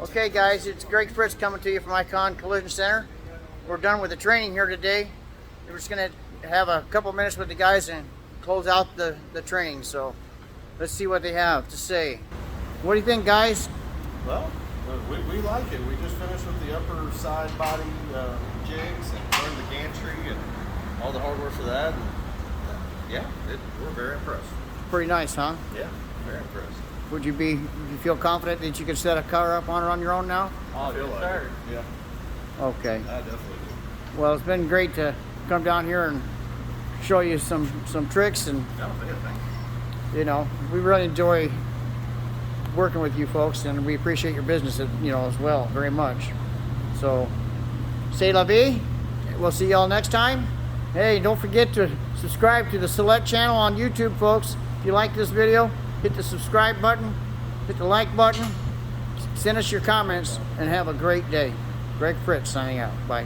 Okay guys, it's Greg Fritz coming to you from Icon Collision Center. We're done with the training here today. We're just going to have a couple minutes with the guys and close out the training. So let's see what they have to say. What do you think, guys? Well, we like it. We just finished with the upper side body jigs and learned the gantry and all the hardware for that. And, yeah, we're very impressed. Pretty nice, huh? Yeah, very impressed. Would you feel confident that you could set a car up on your own now? I feel like it. Yeah. Okay. I definitely do. Well, it's been great to come down here and show you some tricks, and you know, we really enjoy working with you folks, and we appreciate your business, as well, very much. So, c'est la vie. We'll see y'all next time. Hey, don't forget to subscribe to the Select channel on YouTube, folks. If you like this video, hit the subscribe button, hit the like button, send us your comments, and have a great day. Greg Fritz signing out. Bye.